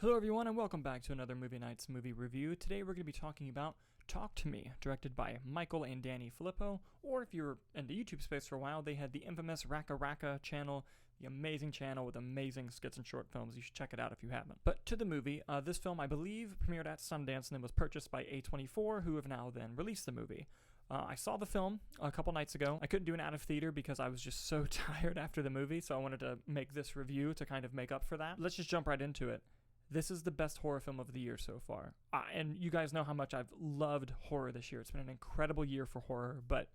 Hello everyone and welcome back to another Movie Nights movie review. Today we're going to be talking about Talk to Me, directed by Michael and Danny Philippou, or if you're in the YouTube space for a while, they had the infamous RackaRacka channel, the amazing channel with amazing skits and short films. You should check it out if you haven't. But to the movie, this film I believe premiered at Sundance and then was purchased by A24, who have now then released the movie. I saw the film a couple nights ago. I couldn't do an out of theater because I was just so tired after the movie, so I wanted to make this review to kind of make up for that. Let's just jump right into it. This is the best horror film of the year so far. And you guys know how much I've loved horror this year. It's been an incredible year for horror, but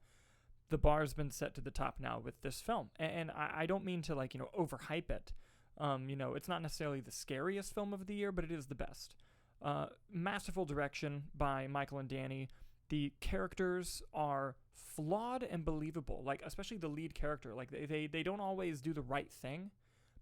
the bar's been set to the top now with this film. And I don't mean to overhype it. It's not necessarily the scariest film of the year, but it is the best. Masterful direction by Michael and Danny. The characters are flawed and believable, especially the lead character. They don't always do the right thing,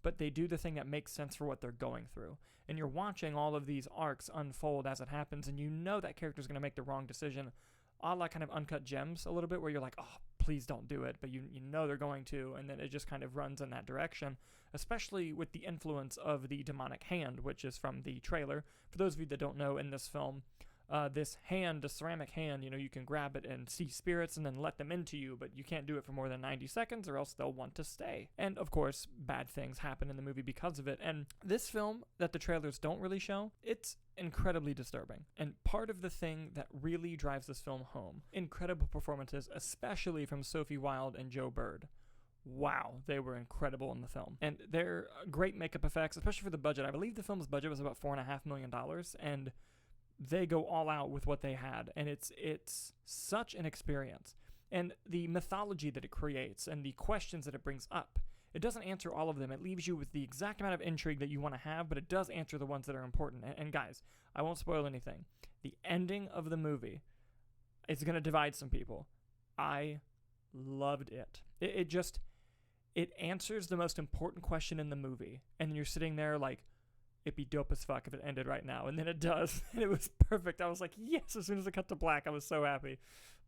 but they do the thing that makes sense for what they're going through. And you're watching all of these arcs unfold as it happens, and you know that character's going to make the wrong decision, a la kind of Uncut Gems a little bit, where you're like, oh, please don't do it, but you know they're going to, and then it just kind of runs in that direction, especially with the influence of the demonic hand, which is from the trailer. For those of you that don't know, in this film, this hand, a ceramic hand, you can grab it and see spirits and then let them into you, but you can't do it for more than 90 seconds or else they'll want to stay. And of course, bad things happen in the movie because of it. And this film that the trailers don't really show, it's incredibly disturbing. And part of the thing that really drives this film home, incredible performances, especially from Sophie, Wilde, and Joe Bird. Wow, they were incredible in the film. And they're great makeup effects, especially for the budget. I believe the film's budget was about $4.5 million, and they go all out with what they had, and it's such an experience. And the mythology that it creates and the questions that it brings up, it doesn't answer all of them. It leaves you with the exact amount of intrigue that you want to have, but it does answer the ones that are important. And guys, I won't spoil anything. The ending of the movie is going to divide some people. I loved it. It answers the most important question in the movie, and you're sitting there like, it'd be dope as fuck if it ended right now, and then it does, and it was perfect. I was like, yes, as soon as it cut to black, I was so happy.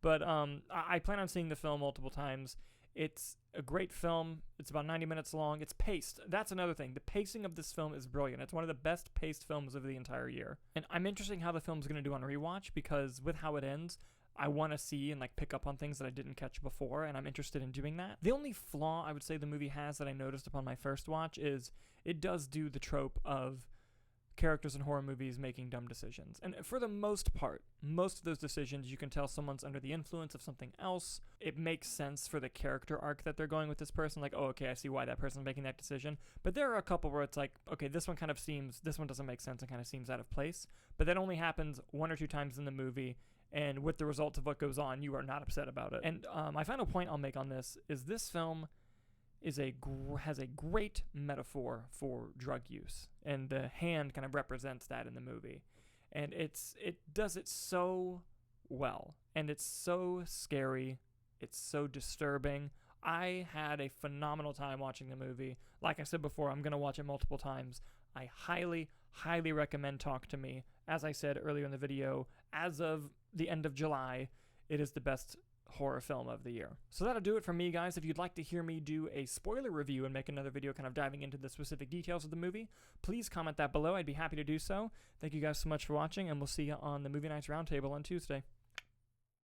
But I plan on seeing the film multiple times. It's a great film. It's about 90 minutes long. It's paced. That's another thing. The pacing of this film is brilliant. It's one of the best paced films of the entire year. And I'm interested in how the film's going to do on rewatch, because with how it ends, I want to see and pick up on things that I didn't catch before, and I'm interested in doing that. The only flaw I would say the movie has that I noticed upon my first watch is it does do the trope of characters in horror movies making dumb decisions. And for the most part, most of those decisions, you can tell someone's under the influence of something else. It makes sense for the character arc that they're going with this person. Like, oh, okay, I see why that person's making that decision. But there are a couple where it's like, okay, this one doesn't make sense and kind of seems out of place. But that only happens one or two times in the movie. And with the results of what goes on, you are not upset about it. And my final point I'll make on this is this film has a great metaphor for drug use, and the hand kind of represents that in the movie. And it does it so well, and it's so scary, it's so disturbing. I had a phenomenal time watching the movie. Like I said before, I'm going to watch it multiple times. I highly, highly recommend Talk to Me. As I said earlier in the video, as of the end of July, it is the best horror film of the year. So that'll do it for me, guys. If you'd like to hear me do a spoiler review and make another video kind of diving into the specific details of the movie, please comment that below. I'd be happy to do so. Thank you guys so much for watching, and we'll see you on the Movie Nights Roundtable on Tuesday.